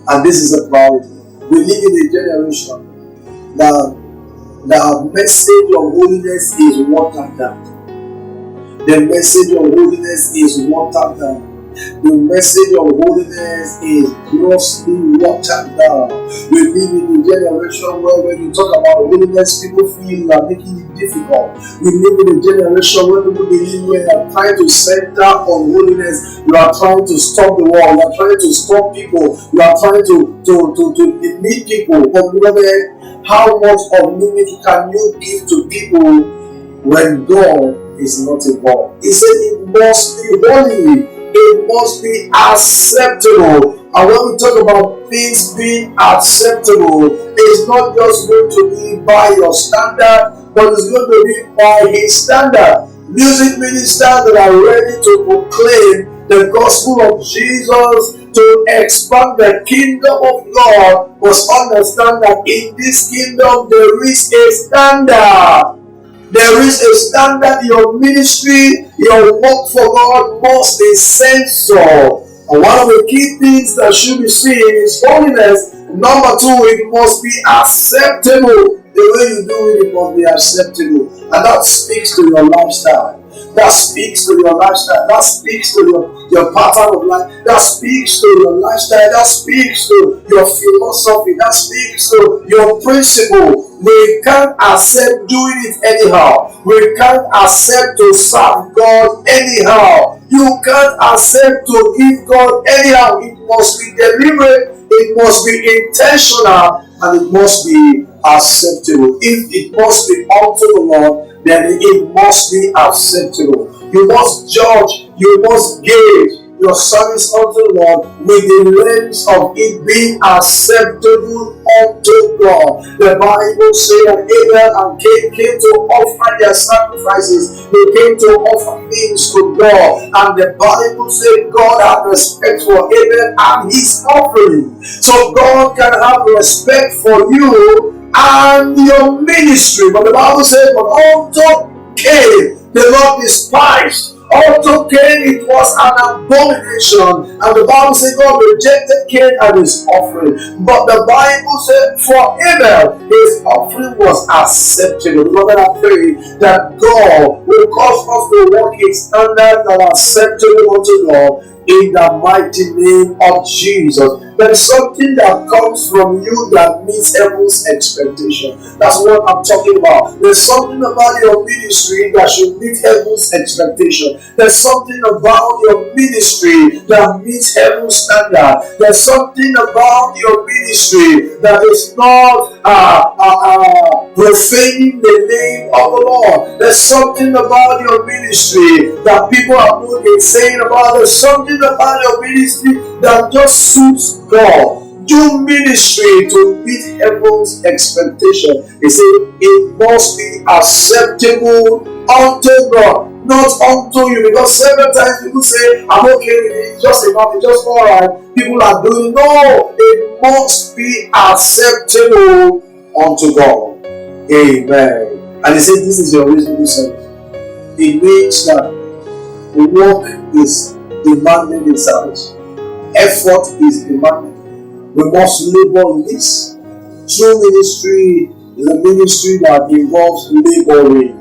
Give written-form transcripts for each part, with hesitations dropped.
And this is a priority. We live in a generation that the message of holiness is watered down. The message of holiness is watered down. The message of holiness is grossly watered down. We live in a generation where when you talk about holiness, people feel you are making it difficult. We live in a generation where people believe when you are trying to center on holiness, you are trying to stop the world, you are trying to stop people, you are trying to limit people. But beloved, how much of limit can you give to people when God is not involved? He said it must be holy. It must be acceptable. And when we talk about things being acceptable, it's not just going to be by your standard, but it's going to be by His standard. Music ministers that are ready to proclaim the gospel of Jesus, to expand the kingdom of God, must understand that in this kingdom there is a standard. There is a standard. Your ministry, your work for God must be censored. And one of the key things that should be seen is holiness. Number two, it must be acceptable. The way you do it must be acceptable. And that speaks to your lifestyle. That speaks to your lifestyle. That speaks to your pattern of life. That speaks to your lifestyle. That speaks to your philosophy. That speaks to your principle. We can't accept doing it anyhow. We can't accept to serve God anyhow. You can't accept to give God anyhow. It must be deliberate. It must be intentional. And it must be acceptable. If it must be unto the Lord, then it must be acceptable. You must judge, you must gauge your service unto the Lord with the lens of it being acceptable unto God. The Bible says that Abel and Cain came to offer their sacrifices. They came to offer things to God. And the Bible says God had respect for Abel and his offering. So God can have respect for you and your ministry. But the Bible says, but unto Cain the Lord despised. Unto Cain it was an abomination. And the Bible says God rejected Cain and his offering. But the Bible said for Abel his offering was acceptable. Lord, I pray that God will cause us to walk in standards that are acceptable unto God in the mighty name of Jesus. There is something that comes from you that meets heaven's expectation. That's what I'm talking about. There's something about your ministry that should meet heaven's expectation. There's something about your ministry that meets heaven's standard. There's something about your ministry that is not profaning the name of the Lord. There's something about your ministry that people are looking, saying about. There's something about your ministry that just suits God. Do ministry to meet heaven's expectation. He said it must be acceptable unto God, not unto you. Because several times people say, I'm okay with it, it's just enough, it's just alright. People are doing it. No, it must be acceptable unto God. Amen. And he said this is your reasonable service. It means that the work is demanding in service. Effort is demanded. We must labor in this. True ministry is a ministry that involves laboring.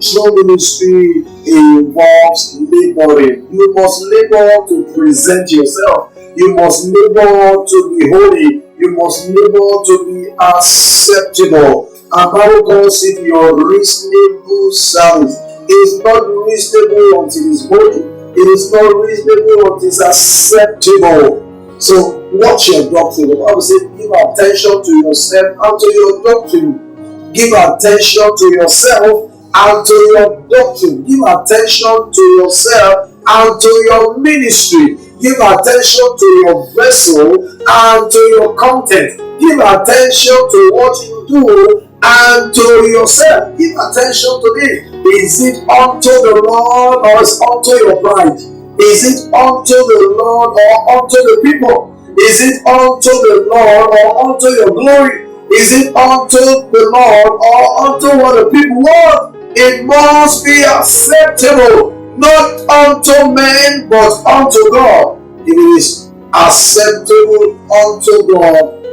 True ministry involves laboring. You must labor to present yourself. You must labor to be holy. You must labor to be acceptable. And Bible calls it your reasonable service. It is not reasonable until it is holy. It is not reasonable until it is acceptable. So watch your doctrine. The Bible says give attention to yourself and to your doctrine. Give attention to yourself and to your doctrine. Give attention to yourself and to your ministry. Give attention to your vessel and to your content. Give attention to what you do and to yourself. Give attention to this. Is it unto the Lord or is it unto your pride? Is it unto the Lord or unto the people? Is it unto the Lord or unto your glory? Is it unto the Lord or unto what the people want? It must be acceptable, not unto men, but unto God. If it is acceptable unto God,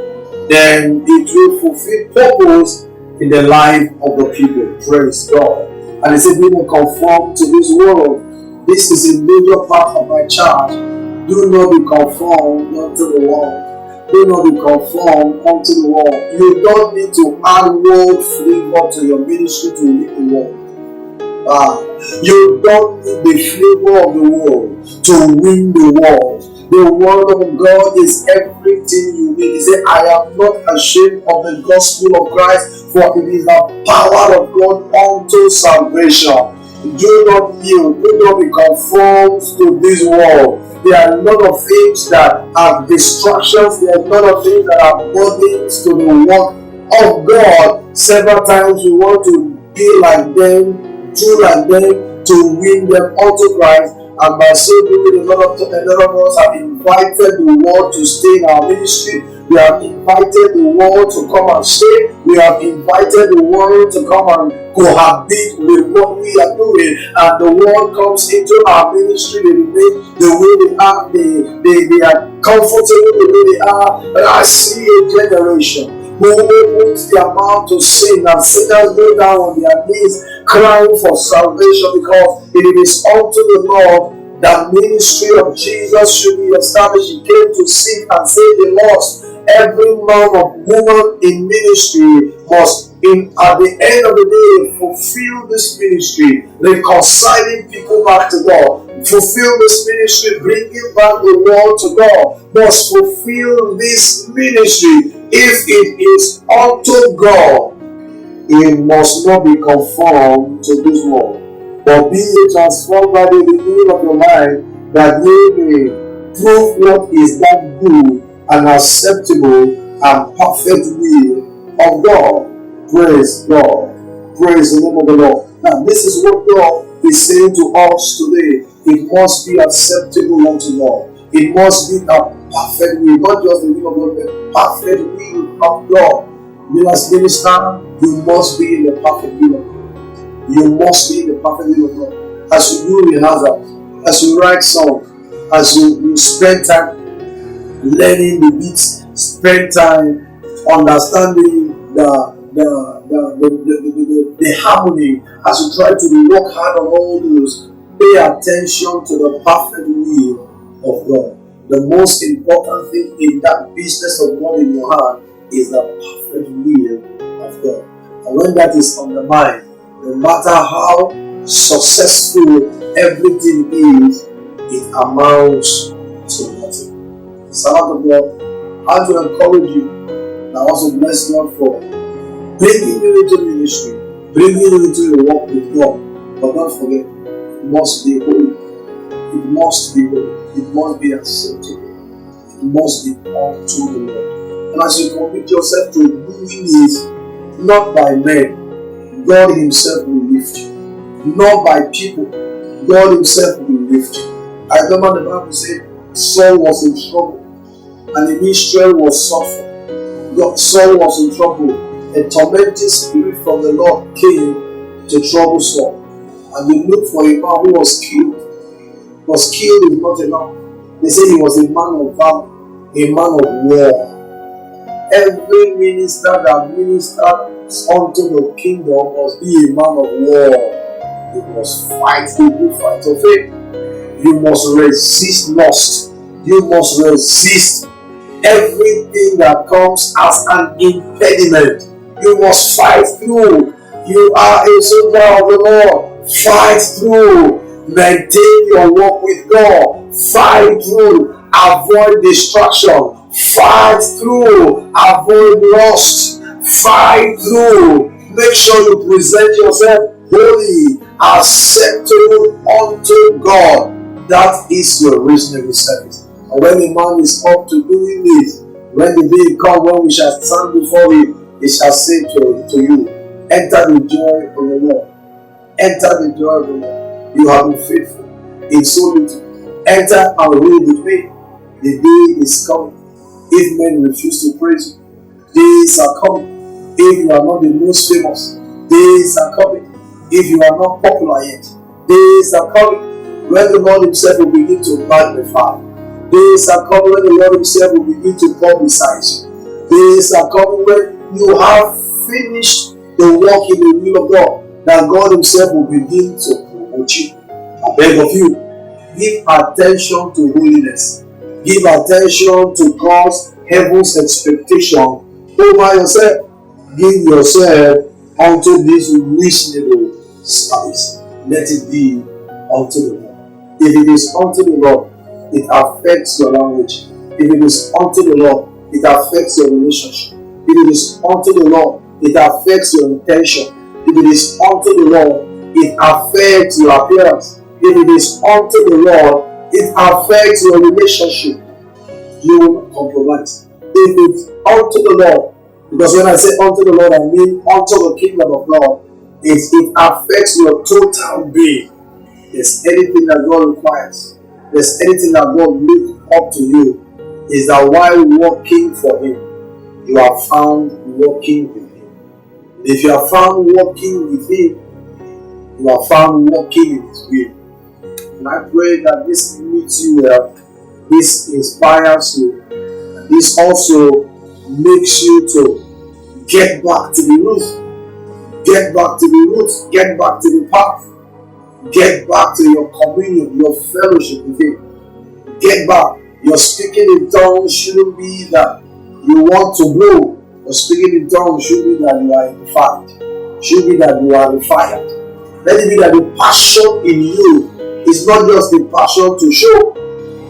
then it will fulfill purpose in the life of the people. Praise God. And he said, do not conform to this world. This is a major part of my charge. Do not be conformed unto the world. Do not be conformed unto the world. You don't need to add world flavor to your ministry to win the world. You don't need the flavor of the world to win the world. The word of God is everything you need. He said, I am not ashamed of the gospel of Christ, for it is the power of God unto salvation. Do not yield, do not be conformed to this world. There are a lot of things that are distractions, there are a lot of things that are burdens to the work of God. Several times we want to be like them, do like them, to win them unto Christ. And by so doing, a lot of us have invited the world to stay in our ministry. We have invited the world to come and stay. We have invited the world to come and cohabit with what we are doing. And the world comes into our ministry. They remain the way they are. They are comfortable the way they are. But I see a generation who opens their mouth to sing, and sinners go down on their knees crying for salvation, because it is unto the Lord that ministry of Jesus should be established. He came to seek and save the lost. Every man or woman in ministry must, at the end of the day, fulfill this ministry, reconciling people back to God. Fulfill this ministry, bringing back the world to God. Must fulfill this ministry. If it is unto God, it must not be conformed to this world, but be ye transformed by the renewing of your mind, that ye may prove what is that good and acceptable and perfect will of God. Praise God. Praise the name of the Lord. Now, this is what God is saying to us today. It must be acceptable unto God. It must be a perfect will, not just the will of God, but perfect will of God. You as minister, you must be in the perfect will of God. You must be in the perfect will of God. As you do rehearsal, as you write songs, as you spend time learning the beats, spend time understanding the harmony, as you try to work hard on all those, pay attention to the perfect will of God. The most important thing in that business of God in your hand is the perfect will of God. And when that is undermined, no matter how successful everything is, it amounts to nothing. Servant of God, I want to encourage you, and I also bless God for bringing you into ministry, bringing you into your walk with God. But don't forget, it must be holy. It must be holy. It must be acceptable. It must be unto the Lord. And as you commit yourself to doing it, not by men, God Himself will lift you. Not by people, God Himself will lift you. I remember the Bible said Saul was in trouble, and Israel was suffering. Saul was in trouble. A tormenting spirit from the Lord came to trouble Saul. And they looked for a man who was killed. Was killed is not enough. They say he was a man of valor, a man of war. Every minister that ministers unto the kingdom must be a man of war. You must fight the good fight of faith. You must resist lust. You must resist everything that comes as an impediment. You must fight through. You are a soldier of the Lord. Fight through. Maintain your walk with God. Fight through. Avoid distraction. Fight through. Avoid lust. Fight through. Make sure you present yourself holy, acceptable unto God. That is your reasonable service. And when a man is up to doing this, when the day comes when we shall stand before Him, He shall say to you, enter the joy of the Lord. Enter the joy of the Lord. You have been faithful in so little. Enter and rule with me. The day is coming. If men refuse to praise you, days are coming. If you are not the most famous, days are coming. If you are not popular yet, days are coming when the Lord Himself will begin to magnify. Days are coming when the Lord Himself will begin to publicize you. Days are coming when you have finished the work in the will of God, that God Himself will begin to promote you. I beg of you, give attention to holiness. Give attention to God's heaven's expectation over yourself. Give yourself unto this reasonable service. Let it be unto the Lord. If it is unto the Lord, it affects your language. If it is unto the Lord, it affects your relationship. If it is unto the Lord, it affects your intention. If it is unto the Lord, it affects your appearance. If it is unto the Lord, it affects your relationship. You will not compromise. If it's unto the Lord, because when I say unto the Lord, I mean unto the kingdom of God, it affects your total being. There's anything that God requires, there's anything that God looks up to you, is that while working for Him, you are found working with Him. If you are found working with Him, you are found working in His will. And I pray that this meets you well, this inspires you, and this also makes you to get back to the roots, get back to the roots, get back to the path, get back to your communion, your fellowship with Him. Get back. Your speaking in tongues shouldn't be that you want to blow. Your speaking in tongues should be that you are edified. Should be that you are refined. Let it be that the passion in you is not just a passion to show,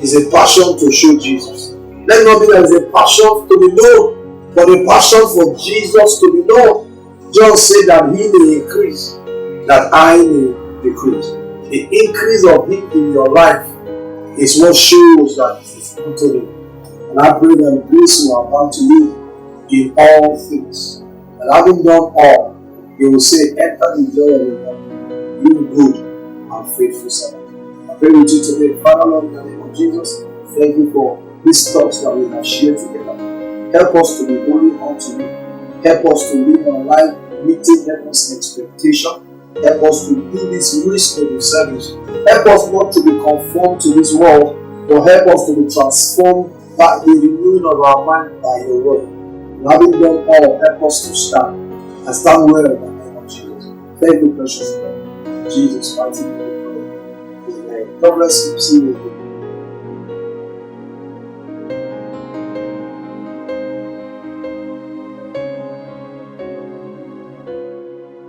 it's a passion to show Jesus. Let it not be that it's a passion to be known, but a passion for Jesus to be known. John said that He may increase, that I may decrease. The increase of Him in your life is what shows that it is unto Him. And I pray that the grace will abound to you in all things. And having done all, He will say, enter the joy of the Lord, you good and faithful servant. I pray with you today, Father Lord, in the name of Jesus, thank you for these thoughts that we have shared together. Help us to be holy unto you. Help us to live our life meeting heaven's expectation. Help us to do this reasonable service. Help us not to be conformed to this world, but help us to be transformed by the renewing of our mind by your word. And having done all, help us to stand and stand well in the name of Jesus. Thank you, precious Lord. In Jesus' mighty name we pray. Amen. God bless you. See you again.